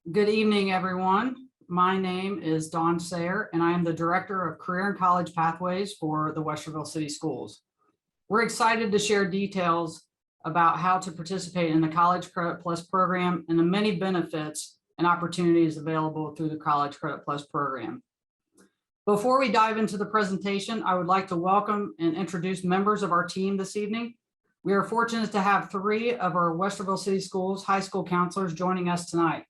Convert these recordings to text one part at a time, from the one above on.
Good evening, everyone. My name is Dawn Sayer, and I am the Director of Career and College Pathways for the Westerville City Schools. We're excited to share details about how to participate in the College Credit Plus program and the many benefits and opportunities available through the College Credit Plus program. Before we dive into the presentation, I would like to welcome and introduce members of our team this evening. We are fortunate to have 3 of our Westerville City Schools high school counselors joining us tonight.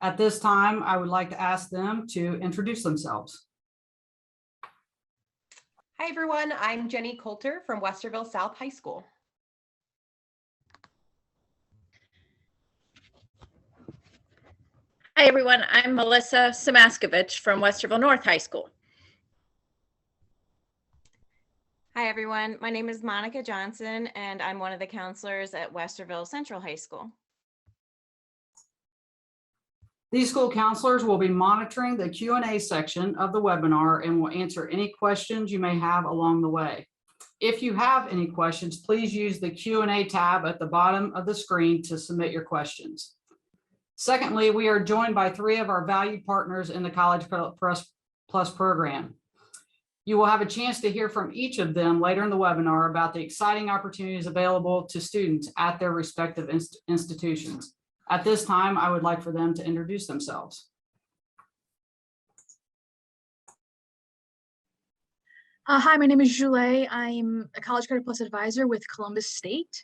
At this time, I would like to ask them to introduce themselves. Hi, everyone. I'm Jenny Coulter from Westerville South High School. Hi, everyone. I'm Melissa Samaskovich from Westerville North High School. Hi, everyone. My name is Monica Johnson, and I'm one of the counselors at Westerville Central High School. These school counselors will be monitoring the Q&A section of the webinar and will answer any questions you may have along the way. If you have any questions, please use the Q&A tab at the bottom of the screen to submit your questions. Secondly, we are joined by 3 of our valued partners in the College Credit Plus program. You will have a chance to hear from each of them later in the webinar about the exciting opportunities available to students at their respective institutions. At this time, I would like for them to introduce themselves. Hi, my name is Julie. I'm a College Credit Plus advisor with Columbus State.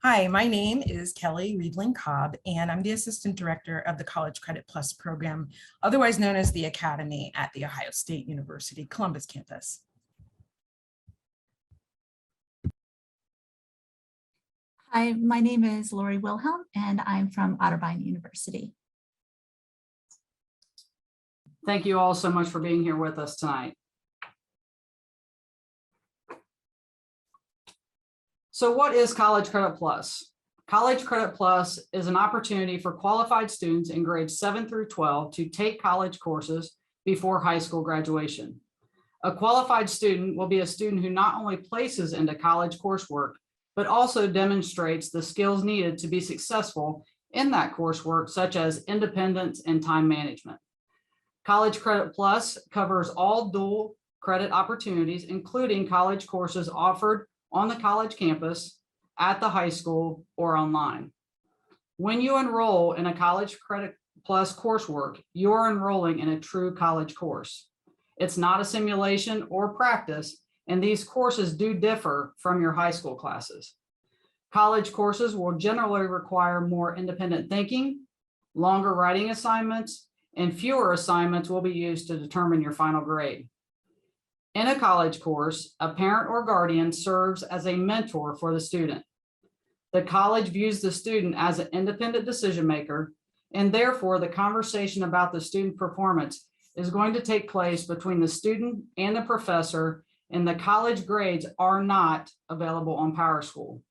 Hi, my name is Kelly Riedling Cobb, and I'm the Assistant Director of the College Credit Plus program, otherwise known as the Academy at The Ohio State University Columbus campus. Hi, my name is Lori Wilhelm, and I'm from Otterbein University. Thank you all so much for being here with us tonight. So what is College Credit Plus? College Credit Plus is an opportunity for qualified students in grades 7 through 12 to take college courses before high school graduation. A qualified student will be a student who not only places into college coursework, but also demonstrates the skills needed to be successful in that coursework, such as independence and time management. College Credit Plus covers all dual credit opportunities, including college courses offered on the college campus, at the high school, or online. When you enroll in a College Credit Plus coursework, you are enrolling in a true college course. It's not a simulation or practice, and these courses do differ from your high school classes. College courses will generally require more independent thinking, longer writing assignments, and fewer assignments will be used to determine your final grade. In a college course, a parent or guardian serves as a mentor for the student. The college views the student as an independent decision maker, and therefore the conversation about the student performance is going to take place between the student and the professor, and the college grades are not available on PowerSchool.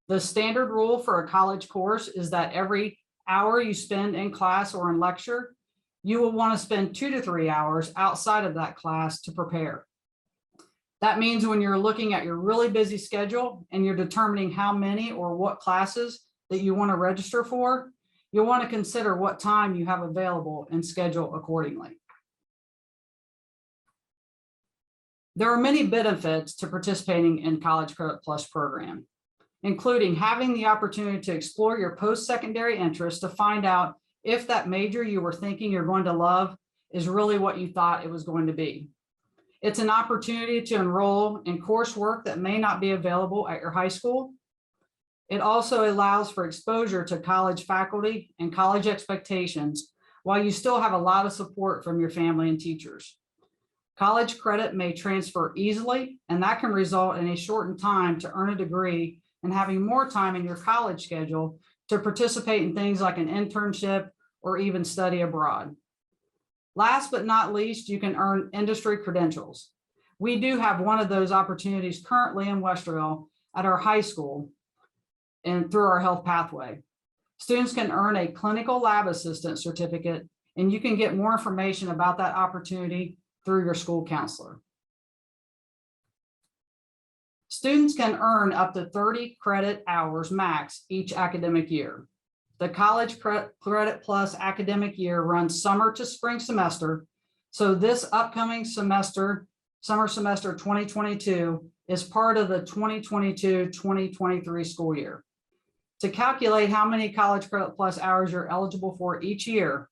The standard rule for a college course is that every hour you spend in class or in lecture, you will want to spend 2 to 3 hours outside of that class to prepare. That means when you're looking at your really busy schedule and you're determining how many or what classes that you want to register for, you'll want to consider what time you have available and schedule accordingly. There are many benefits to participating in College Credit Plus program, including having the opportunity to explore your post-secondary interests to find out if that major you were thinking you're going to love is really what you thought it was going to be. It's an opportunity to enroll in coursework that may not be available at your high school. It also allows for exposure to college faculty and college expectations while you still have a lot of support from your family and teachers. College credit may transfer easily, and that can result in a shortened time to earn a degree and having more time in your college schedule to participate in things like an internship or even study abroad. Last but not least, you can earn industry credentials. We do have one of those opportunities currently in Westerville at our high school and through our health pathway. Students can earn a clinical lab assistant certificate, and you can get more information about that opportunity through your school counselor. Students can earn up to 30 credit hours max each academic year. The College Credit Plus academic year runs summer to spring semester. So this upcoming semester, summer semester 2022, is part of the 2022-2023 school year. To calculate how many College Credit Plus hours you're eligible for each year,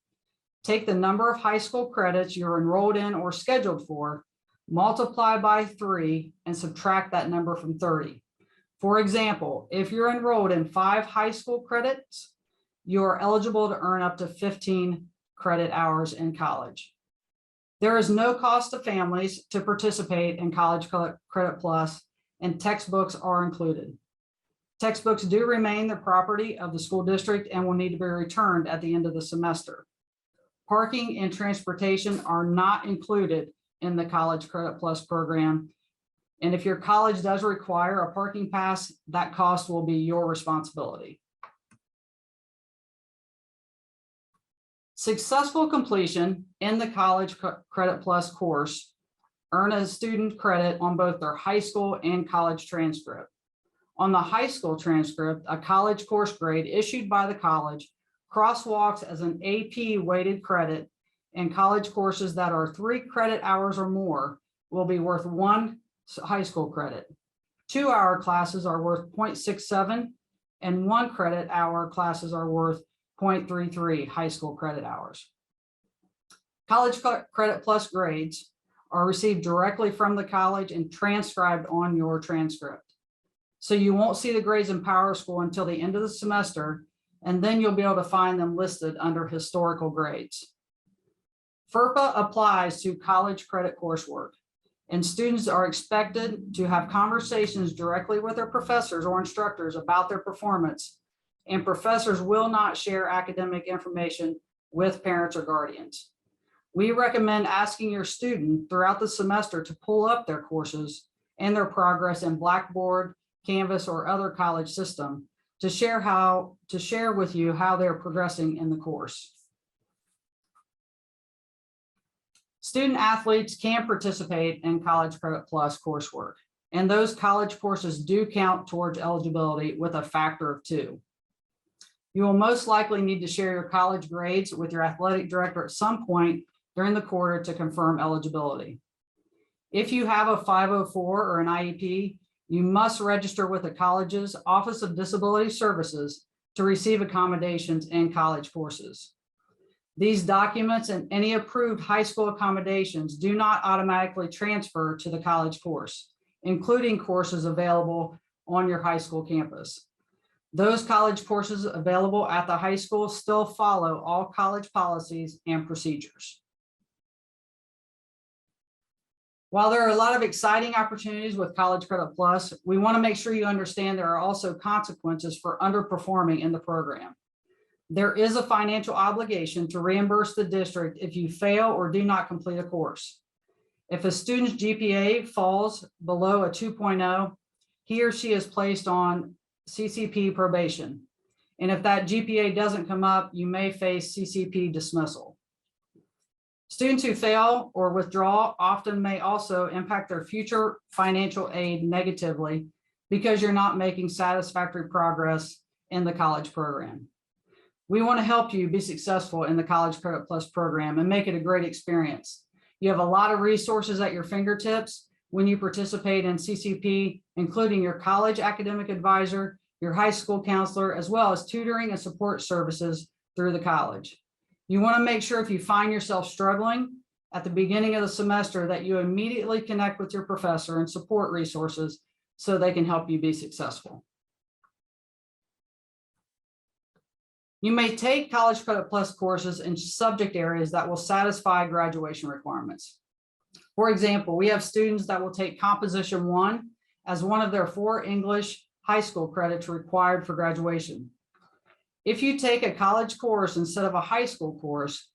take the number of high school credits you're enrolled in or scheduled for, multiply by 3, and subtract that number from 30. For example, if you're enrolled in 5 high school credits, you are eligible to earn up to 15 credit hours in college. There is no cost to families to participate in College Credit Plus, and textbooks are included. Textbooks do remain the property of the school district and will need to be returned at the end of the semester. Parking and transportation are not included in the College Credit Plus program. And if your college does require a parking pass, that cost will be your responsibility. Successful completion in the College Credit Plus course earn a student credit on both their high school and college transcript. On the high school transcript, a college course grade issued by the college crosswalks as an AP weighted credit, and college courses that are 3 credit hours or more will be worth 1 high school credit. 2-hour classes are worth 0.67, and 1 credit hour classes are worth 0.33 high school credit hours. College Credit Plus grades are received directly from the college and transcribed on your transcript. So you won't see the grades in PowerSchool until the end of the semester, and then you'll be able to find them listed under historical grades. FERPA applies to college credit coursework, and students are expected to have conversations directly with their professors or instructors about their performance, and professors will not share academic information with parents or guardians. We recommend asking your student throughout the semester to pull up their courses and their progress in Blackboard, Canvas, or other college system to share with you how they're progressing in the course. Student athletes can participate in College Credit Plus coursework, and those college courses do count towards eligibility with a factor of 2. You will most likely need to share your college grades with your athletic director at some point during the quarter to confirm eligibility. If you have a 504 or an IEP, you must register with the college's Office of Disability Services to receive accommodations in college courses. These documents and any approved high school accommodations do not automatically transfer to the college course, including courses available on your high school campus. Those college courses available at the high school still follow all college policies and procedures. While there are a lot of exciting opportunities with College Credit Plus, we want to make sure you understand there are also consequences for underperforming in the program. There is a financial obligation to reimburse the district if you fail or do not complete a course. If a student's GPA falls below a 2.0, he or she is placed on CCP probation. And if that GPA doesn't come up, you may face CCP dismissal. Students who fail or withdraw often may also impact their future financial aid negatively because you're not making satisfactory progress in the college program. We want to help you be successful in the College Credit Plus program and make it a great experience. You have a lot of resources at your fingertips when you participate in CCP, including your college academic advisor, your high school counselor, as well as tutoring and support services through the college. You want to make sure if you find yourself struggling at the beginning of the semester that you immediately connect with your professor and support resources so they can help you be successful. You may take College Credit Plus courses in subject areas that will satisfy graduation requirements. For example, we have students that will take Composition 1 as one of their 4 English high school credits required for graduation. If you take a college course instead of a high school course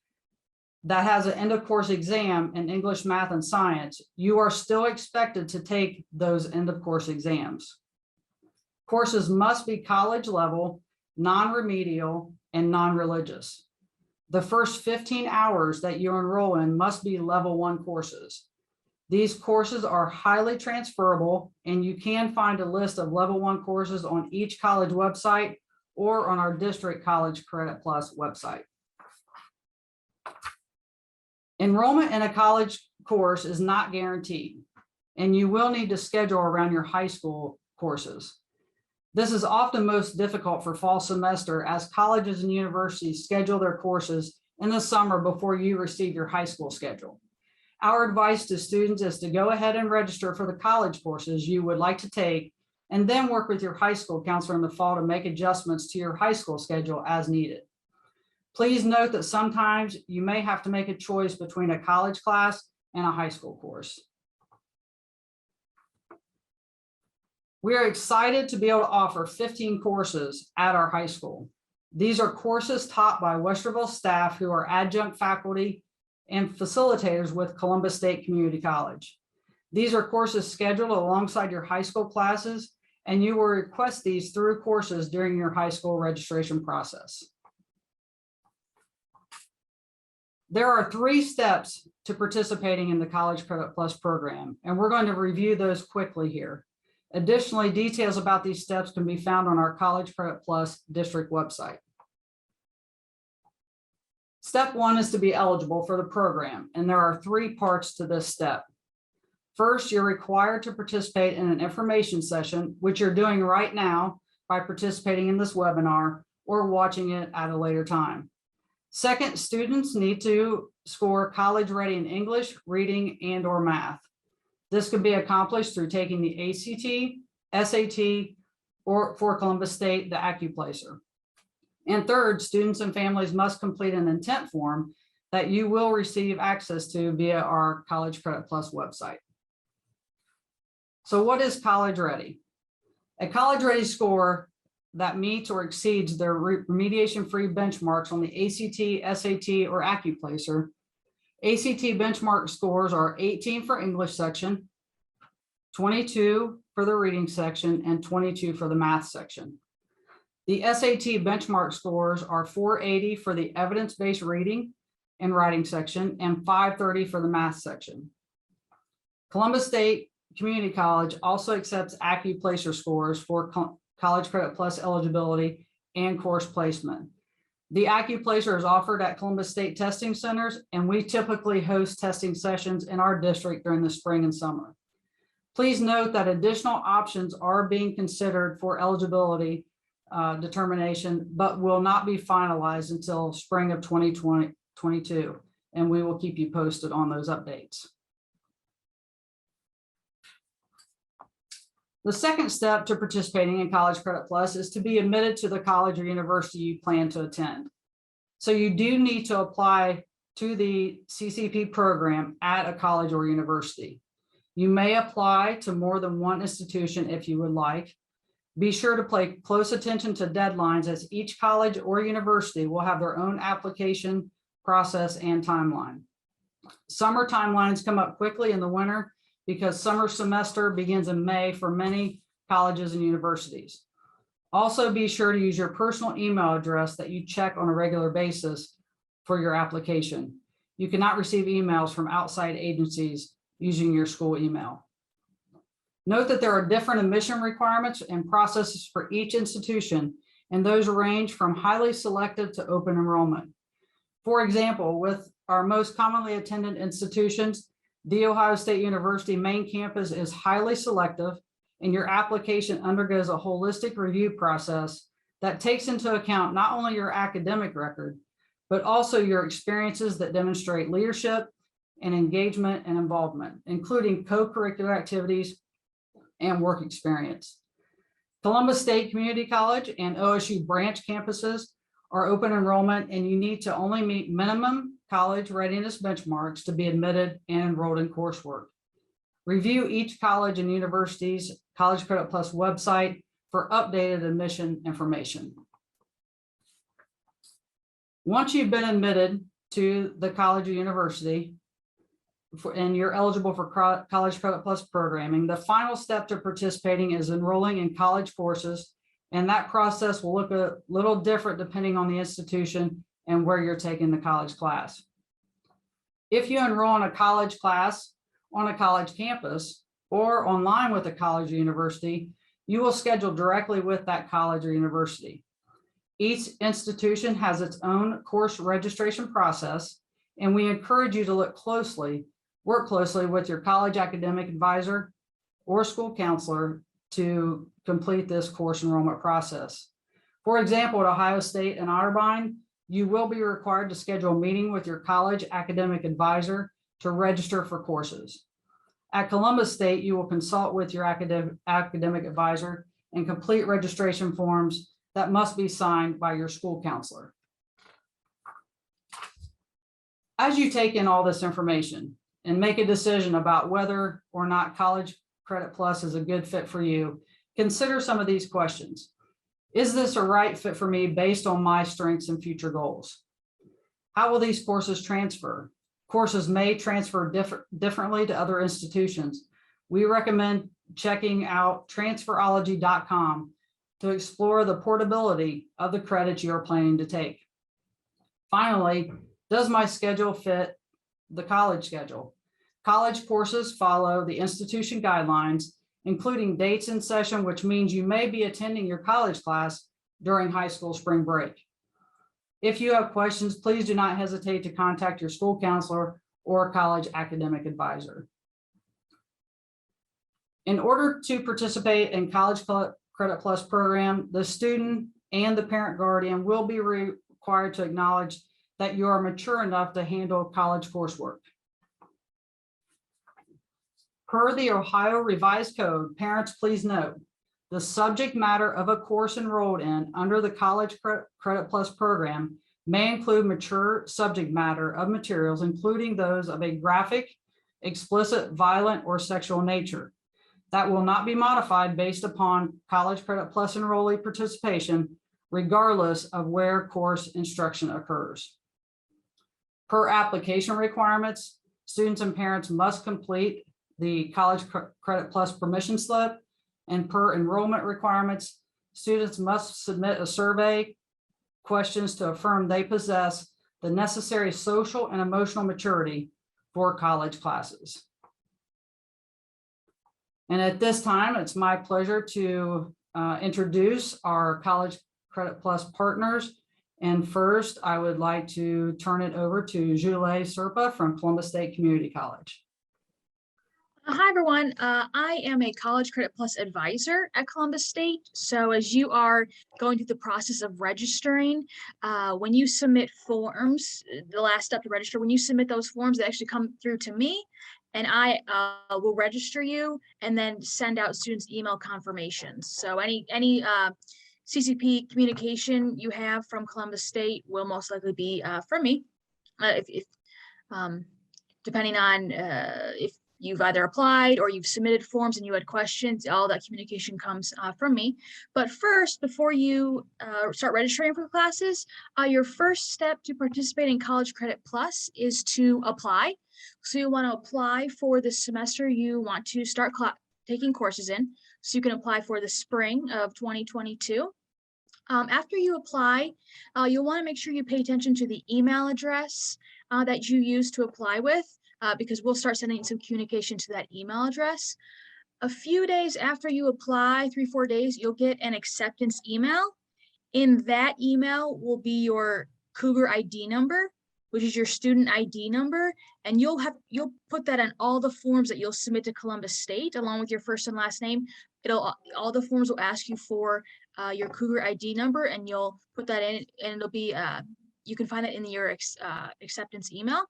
that has an end of course exam in English, math, and science, you are still expected to take those end of course exams. Courses must be college level, non-remedial, and non-religious. The first 15 hours that you enroll in must be level 1 courses. These courses are highly transferable, and you can find a list of level 1 courses on each college website or on our district College Credit Plus website. Enrollment in a college course is not guaranteed, and you will need to schedule around your high school courses. This is often most difficult for fall semester, as colleges and universities schedule their courses in the summer before you receive your high school schedule. Our advice to students is to go ahead and register for the college courses you would like to take, and then work with your high school counselor in the fall to make adjustments to your high school schedule as needed. Please note that sometimes you may have to make a choice between a college class and a high school course. We are excited to be able to offer 15 courses at our high school. These are courses taught by Westerville staff who are adjunct faculty and facilitators with Columbus State Community College. These are courses scheduled alongside your high school classes, and you will request these through courses during your high school registration process. There are 3 steps to participating in the College Credit Plus program, and we're going to review those quickly here. Additionally, details about these steps can be found on our College Credit Plus district website. Step 1 is to be eligible for the program, and there are 3 parts to this step. First, you're required to participate in an information session, which you're doing right now by participating in this webinar or watching it at a later time. Second, students need to score college ready in English, reading, and/or math. This can be accomplished through taking the ACT, SAT, or for Columbus State, the AccuPlacer. And third, students and families must complete an intent form that you will receive access to via our College Credit Plus website. So what is college ready? A college ready score that meets or exceeds their remediation-free benchmarks on the ACT, SAT, or AccuPlacer. ACT benchmark scores are 18 for English section, 22 for the reading section, and 22 for the math section. The SAT benchmark scores are 480 for the evidence-based reading and writing section and 530 for the math section. Columbus State Community College also accepts AccuPlacer scores for College Credit Plus eligibility and course placement. The AccuPlacer is offered at Columbus State testing centers, and we typically host testing sessions in our district during the spring and summer. Please note that additional options are being considered for eligibility determination, but will not be finalized until spring of 2022, and we will keep you posted on those updates. The second step to participating in College Credit Plus is to be admitted to the college or university you plan to attend. So you do need to apply to the CCP program at a college or university. You may apply to more than one institution if you would like. Be sure to pay close attention to deadlines, as each college or university will have their own application process and timeline. Summer timelines come up quickly in the winter because summer semester begins in May for many colleges and universities. Also, be sure to use your personal email address that you check on a regular basis for your application. You cannot receive emails from outside agencies using your school email. Note that there are different admission requirements and processes for each institution, and those range from highly selective to open enrollment. For example, with our most commonly attended institutions, The Ohio State University main campus is highly selective, and your application undergoes a holistic review process that takes into account not only your academic record, but also your experiences that demonstrate leadership and engagement and involvement, including co-curricular activities and work experience. Columbus State Community College and OSU branch campuses are open enrollment, and you need to only meet minimum college readiness benchmarks to be admitted and enrolled in coursework. Review each college and university's College Credit Plus website for updated admission information. Once you've been admitted to the college or university and you're eligible for College Credit Plus programming, the final step to participating is enrolling in college courses, and that process will look a little different depending on the institution and where you're taking the college class. If you enroll in a college class on a college campus or online with a college or university, you will schedule directly with that college or university. Each institution has its own course registration process, and we encourage you to work closely with your college academic advisor or school counselor to complete this course enrollment process. For example, at Ohio State and Otterbein, you will be required to schedule a meeting with your college academic advisor to register for courses. At Columbus State, you will consult with your academic advisor and complete registration forms that must be signed by your school counselor. As you take in all this information and make a decision about whether or not College Credit Plus is a good fit for you, consider some of these questions. Is this a right fit for me based on my strengths and future goals? How will these courses transfer? Courses may transfer differently to other institutions. We recommend checking out transferology.com to explore the portability of the credits you are planning to take. Finally, does my schedule fit the college schedule? College courses follow the institution guidelines, including dates in session, which means you may be attending your college class during high school spring break. If you have questions, please do not hesitate to contact your school counselor or college academic advisor. In order to participate in College Credit Plus program, the student and the parent guardian will be required to acknowledge that you are mature enough to handle college coursework. Per the Ohio Revised Code, parents, please note, the subject matter of a course enrolled in under the College Credit Plus program may include mature subject matter of materials, including those of a graphic, explicit, violent, or sexual nature that will not be modified based upon College Credit Plus enrollee participation, regardless of where course instruction occurs. Per application requirements, students and parents must complete the College Credit Plus permission slip, and per enrollment requirements, students must submit a survey questions to affirm they possess the necessary social and emotional maturity for college classes. And at this time, it's my pleasure to introduce our College Credit Plus partners. And first, I would like to turn it over to Julie Serpa from Columbus State Community College. Hi, everyone. I am a College Credit Plus advisor at Columbus State. So as you are going through the process of registering, when you submit forms, the last step to register, when you submit those forms, they actually come through to me, and I will register you and then send out students email confirmations. So any CCP communication you have from Columbus State will most likely be from me. Depending on if you've either applied or you've submitted forms and you had questions, all that communication comes from me. But first, before you start registering for classes, your first step to participate in College Credit Plus is to apply. So you want to apply for the semester you want to start taking courses in. So you can apply for the spring of 2022. After you apply, you'll want to make sure you pay attention to the email address that you use to apply with. Because we'll start sending some communication to that email address. A few days after you apply, 3-4 days, you'll get an acceptance email. In that email will be your Cougar ID number, which is your student ID number, and you'll put that on all the forms that you'll submit to Columbus State, along with your first and last name. All the forms will ask you for your Cougar ID number, and you'll put that in, and it'll be you can find it in your acceptance email.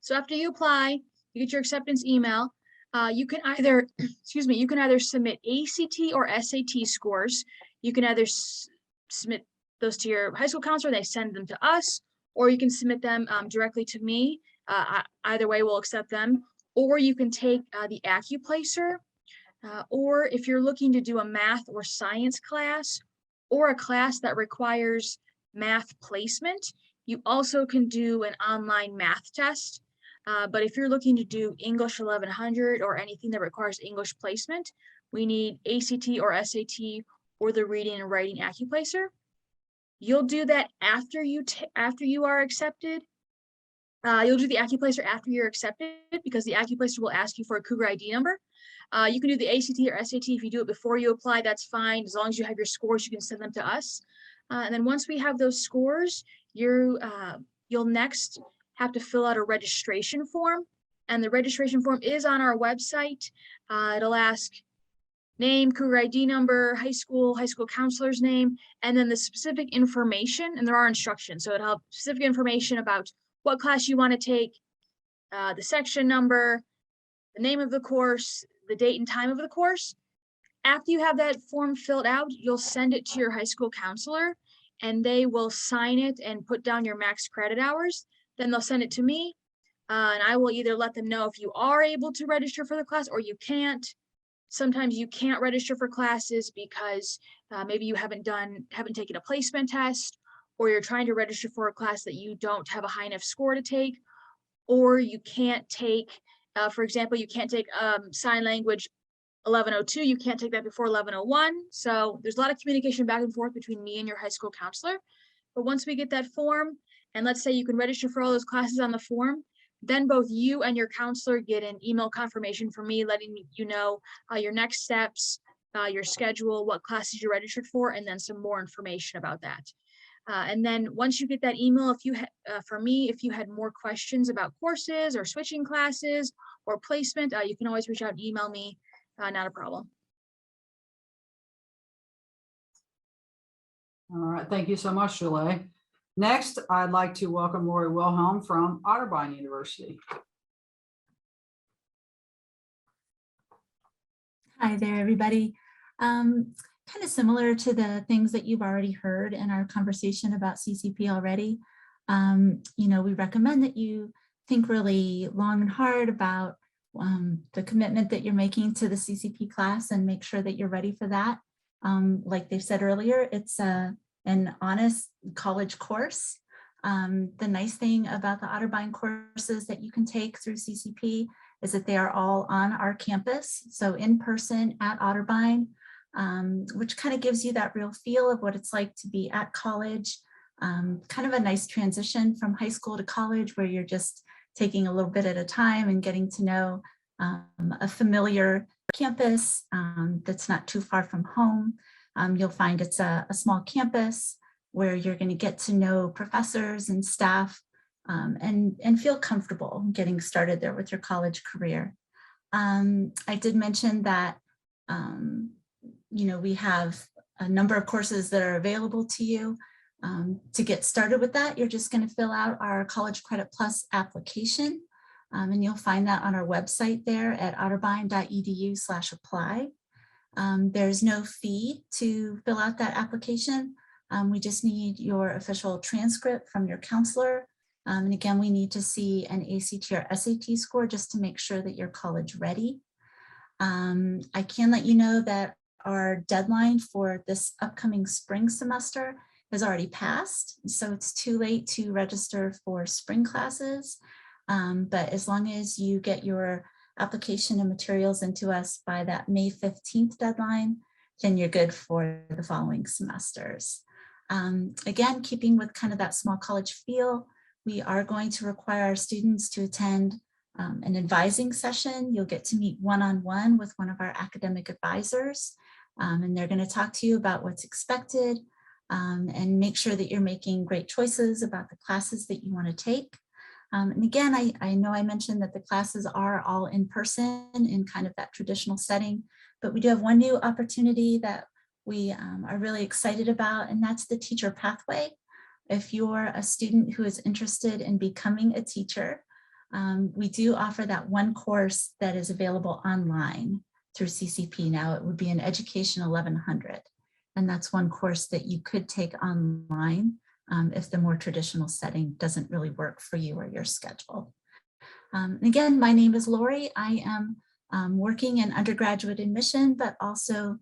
So after you apply, you get your acceptance email. You can either, you can either submit ACT or SAT scores. You can either submit those to your high school counselor, they send them to us, or you can submit them directly to me. Either way, we'll accept them. Or you can take the AccuPlacer, or if you're looking to do a math or science class, or a class that requires math placement, you also can do an online math test. But if you're looking to do English 1100 or anything that requires English placement, we need ACT or SAT or the reading and writing AccuPlacer. You'll do that after you are accepted. You'll do the AccuPlacer after you're accepted because the AccuPlacer will ask you for a Cougar ID number. You can do the ACT or SAT. If you do it before you apply, that's fine. As long as you have your scores, you can send them to us. And then once we have those scores, you'll next have to fill out a registration form. And the registration form is on our website. It'll ask name, Cougar ID number, high school counselor's name, and then the specific information, and there are instructions. So it'll have specific information about what class you want to take, the section number, the name of the course, the date and time of the course. After you have that form filled out, you'll send it to your high school counselor and they will sign it and put down your max credit hours. Then they'll send it to me and I will either let them know if you are able to register for the class or you can't. Sometimes you can't register for classes because maybe you haven't taken a placement test, or you're trying to register for a class that you don't have a high enough score to take, or you can't take, for example, you can't take sign language 1102, you can't take that before 1101. So there's a lot of communication back and forth between me and your high school counselor. But once we get that form, and let's say you can register for all those classes on the form, then both you and your counselor get an email confirmation from me letting you know your next steps, your schedule, what classes you're registered for, and then some more information about that. And then once you get that email, if you had more questions about courses or switching classes or placement, you can always reach out and email me, not a problem. All right, thank you so much, Julie. Next, I'd like to welcome Lori Wilhelm from Otterbein University. Hi there, everybody. Kind of similar to the things that you've already heard in our conversation about CCP already. We recommend that you think really long and hard about the commitment that you're making to the CCP class and make sure that you're ready for that. Like they've said earlier, it's an honest college course. The nice thing about the Otterbein courses that you can take through CCP is that they are all on our campus, so in person at Otterbein, which kind of gives you that real feel of what it's like to be at college. Kind of a nice transition from high school to college where you're just taking a little bit at a time and getting to know a familiar campus that's not too far from home. You'll find it's a small campus where you're going to get to know professors and staff and feel comfortable getting started there with your college career. I did mention that, we have a number of courses that are available to you. To get started with that, you're just going to fill out our College Credit Plus application, and you'll find that on our website there at otterbein.edu/apply. There's no fee to fill out that application. We just need your official transcript from your counselor. And again, we need to see an ACT or SAT score just to make sure that you're college ready. I can let you know that our deadline for this upcoming spring semester has already passed. So it's too late to register for spring classes. But as long as you get your application and materials into us by that May 15th deadline, then you're good for the following semesters. Again, keeping with kind of that small college feel, we are going to require our students to attend an advising session. You'll get to meet one-on-one with one of our academic advisors, and they're going to talk to you about what's expected and make sure that you're making great choices about the classes that you want to take. And again, I know I mentioned that the classes are all in person in kind of that traditional setting, but we do have one new opportunity that we are really excited about, and that's the teacher pathway. If you're a student who is interested in becoming a teacher, we do offer that one course that is available online through CCP. Now it would be an Education 1100, and that's one course that you could take online if the more traditional setting doesn't really work for you or your schedule. Again, my name is Lori. I am working in undergraduate admission, but also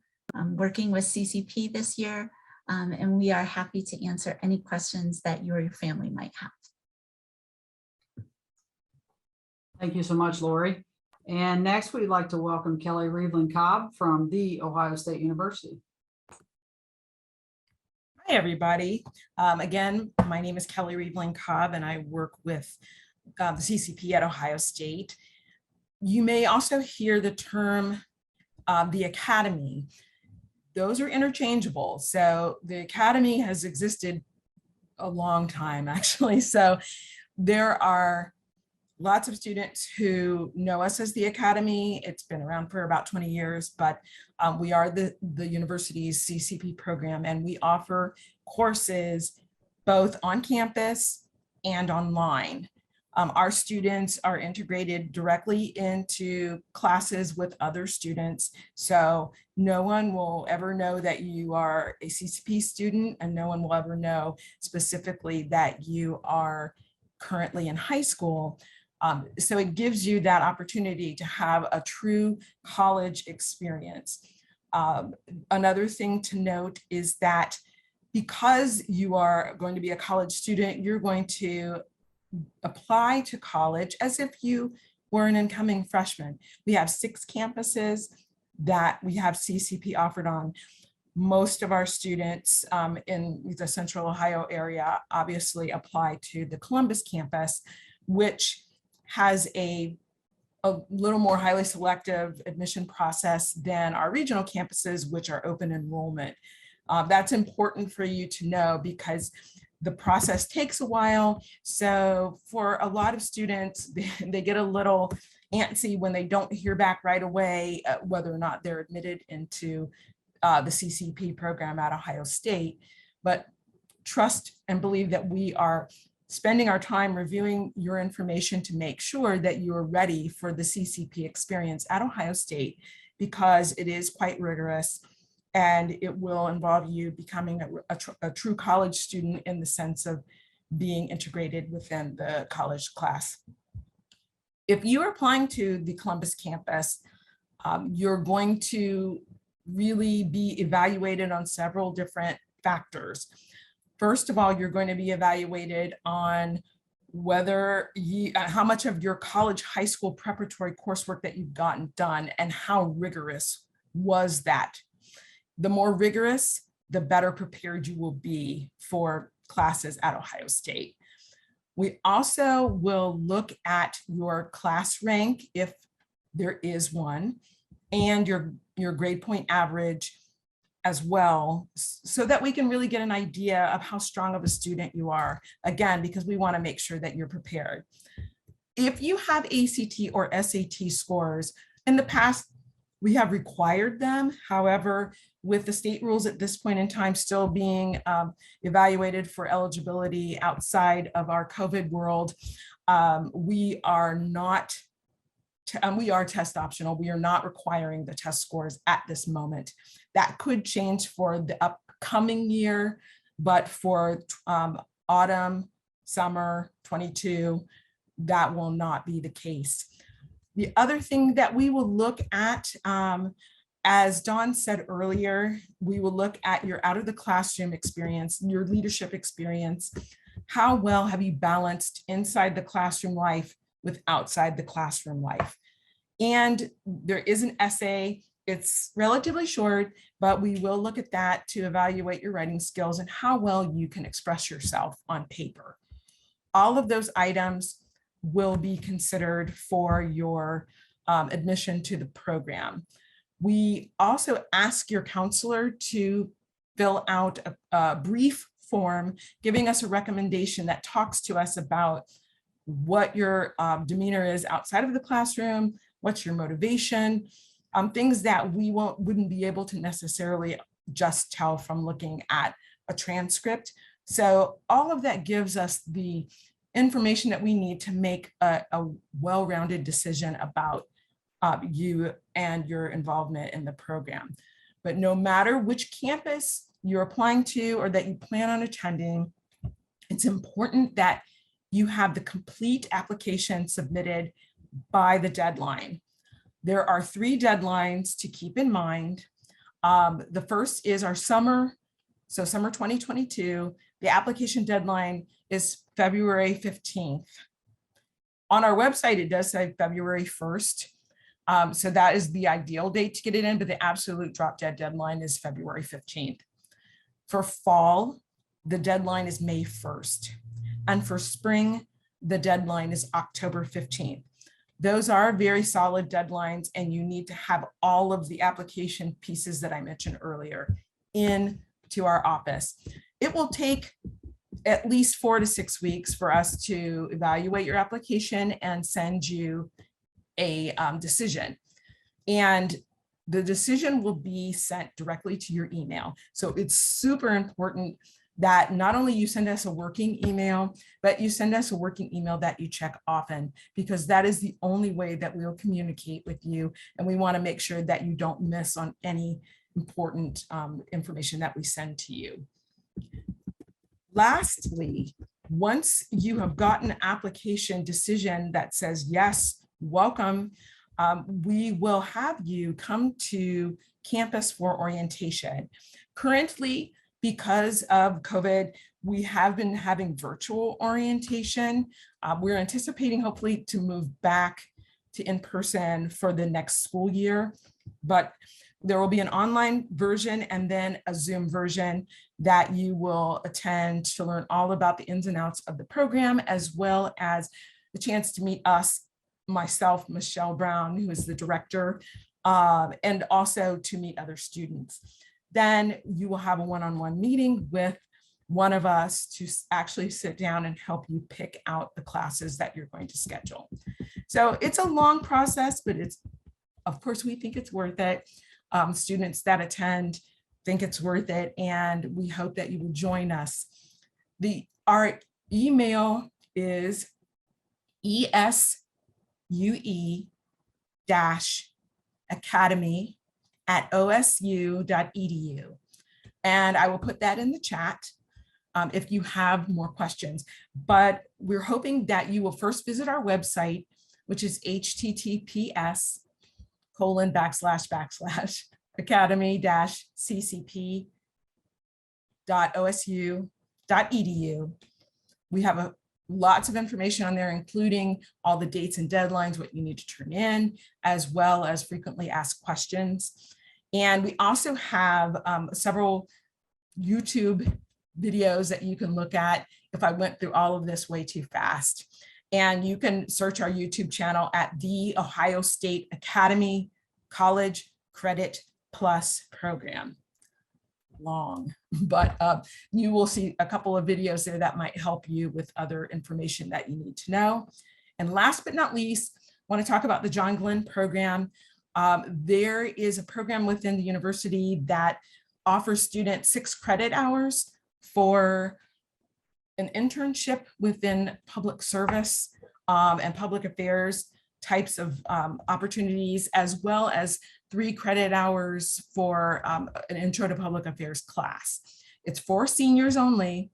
working with CCP this year, and we are happy to answer any questions that you or your family might have. Thank you so much, Lori. And next, we'd like to welcome Kelly Reevlin Cobb from The Ohio State University. Hi, everybody. Again, my name is Kelly Reevlin Cobb, and I work with the CCP at Ohio State. You may also hear the term the academy. Those are interchangeable. So the academy has existed a long time, actually. So there are lots of students who know us as the academy. It's been around for about 20 years, but we are the university's CCP program, and we offer courses both on campus and online. Our students are integrated directly into classes with other students. So no one will ever know that you are a CCP student, and no one will ever know specifically that you are currently in high school. So it gives you that opportunity to have a true college experience. Another thing to note is that because you are going to be a college student, you're going to apply to college as if you were an incoming freshman. We have 6 campuses that we have CCP offered on. Most of our students in the Central Ohio area obviously apply to the Columbus campus, which has a little more highly selective admission process than our regional campuses, which are open enrollment. That's important for you to know because the process takes a while. So for a lot of students, they get a little antsy when they don't hear back right away whether or not they're admitted into the CCP program at Ohio State. But trust and believe that we are spending our time reviewing your information to make sure that you are ready for the CCP experience at Ohio State, because it is quite rigorous and it will involve you becoming a true college student in the sense of being integrated within the college class. If you are applying to the Columbus campus, you're going to really be evaluated on several different factors. First of all, you're going to be evaluated on whether how much of your college, high school preparatory coursework that you've gotten done and how rigorous was that. The more rigorous, the better prepared you will be for classes at Ohio State. We also will look at your class rank, if there is one, and your grade point average as well, so that we can really get an idea of how strong of a student you are, again, because we want to make sure that you're prepared. If you have ACT or SAT scores, in the past, we have required them. However, with the state rules at this point in time still being evaluated for eligibility outside of our COVID world, we are test optional. We are not requiring the test scores at this moment. That could change for the upcoming year, but for autumn, summer 22, that will not be the case. The other thing that we will look at, as Dawn said earlier, we will look at your out of the classroom experience, your leadership experience. How well have you balanced inside the classroom life with outside the classroom life? And there is an essay. It's relatively short, but we will look at that to evaluate your writing skills and how well you can express yourself on paper. All of those items will be considered for your admission to the program. We also ask your counselor to fill out a brief form giving us a recommendation that talks to us about what your demeanor is outside of the classroom, what's your motivation, things that we wouldn't be able to necessarily just tell from looking at a transcript. So all of that gives us the information that we need to make a well-rounded decision about you and your involvement in the program. But no matter which campus you're applying to or that you plan on attending, it's important that you have the complete application submitted by the deadline. There are 3 deadlines to keep in mind. The first is our summer, so summer 2022. The application deadline is February 15th. On our website, it does say February 1st. So that is the ideal date to get it in, but the absolute drop dead deadline is February 15th. For fall, the deadline is May 1st. And for spring, the deadline is October 15th. Those are very solid deadlines, and you need to have all of the application pieces that I mentioned earlier into our office. It will take at least 4 to 6 weeks for us to evaluate your application and send you a decision. And the decision will be sent directly to your email. So it's super important that not only you send us a working email, but you send us a working email that you check often, because that is the only way that we will communicate with you. And we want to make sure that you don't miss on any important information that we send to you. Lastly, once you have gotten an application decision that says, yes, welcome, we will have you come to campus for orientation. Currently, because of COVID, we have been having virtual orientation. We're anticipating hopefully to move back to in-person for the next school year, but there will be an online version and then a Zoom version that you will attend to learn all about the ins and outs of the program, as well as the chance to meet us, myself, Michelle Brown, who is the director, and also to meet other students. Then you will have a one-on-one meeting with one of us to actually sit down and help you pick out the classes that you're going to schedule. So it's a long process, but it's, of course, we think it's worth it. Students that attend think it's worth it, and we hope that you will join us. Our email is esue-academy@osu.edu. And I will put that in the chat if you have more questions. But we're hoping that you will first visit our website, which is https://academy-ccp.osu.edu. We have lots of information on there, including all the dates and deadlines, what you need to turn in, as well as frequently asked questions. And we also have several YouTube videos that you can look at if I went through all of this way too fast. And you can search our YouTube channel at the Ohio State Academy College Credit Plus Program. Long, but you will see a couple of videos there that might help you with other information that you need to know. And last but not least, I want to talk about the John Glenn program. There is a program within the university that offers students 6 credit hours for an internship within public service and public affairs types of opportunities, as well as 3 credit hours for an intro to public affairs class. It's for seniors only,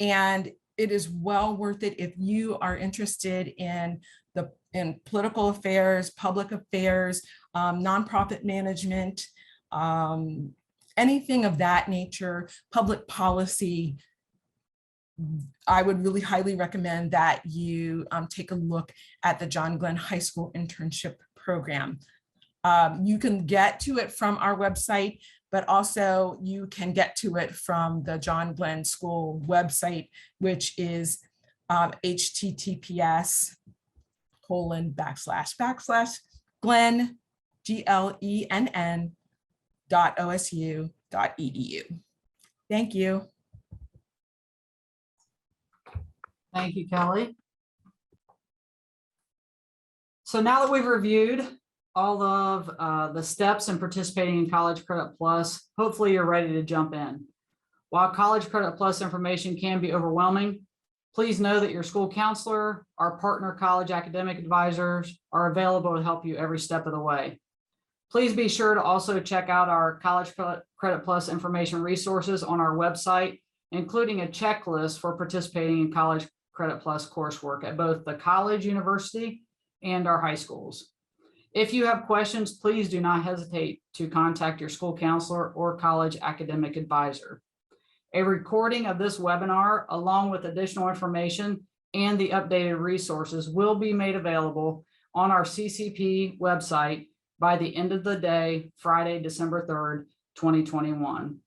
and it is well worth it if you are interested in political affairs, public affairs, nonprofit management, anything of that nature, public policy. I would really highly recommend that you take a look at the John Glenn High School Internship Program. You can get to it from our website, but also you can get to it from the John Glenn School website, which is https://glenn, GLENN.osu.edu. Thank you. Thank you, Kelly. So now that we've reviewed all of the steps in participating in College Credit Plus, hopefully you're ready to jump in. While College Credit Plus information can be overwhelming, please know that your school counselor, our partner college academic advisors are available to help you every step of the way. Please be sure to also check out our College Credit Plus information resources on our website, including a checklist for participating in College Credit Plus coursework at both the college, university, and our high schools. If you have questions, please do not hesitate to contact your school counselor or college academic advisor. A recording of this webinar, along with additional information and the updated resources, will be made available on our CCP website by the end of the day, Friday, December 3rd, 2021.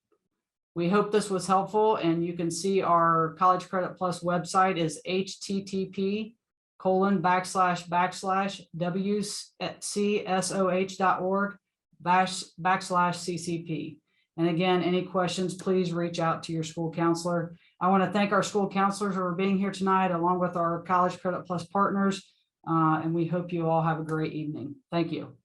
We hope this was helpful, and you can see our College Credit Plus website is https:// wcsoh.org/CCP. And again, any questions, please reach out to your school counselor. I want to thank our school counselors for being here tonight, along with our College Credit Plus partners. And we hope you all have a great evening. Thank you.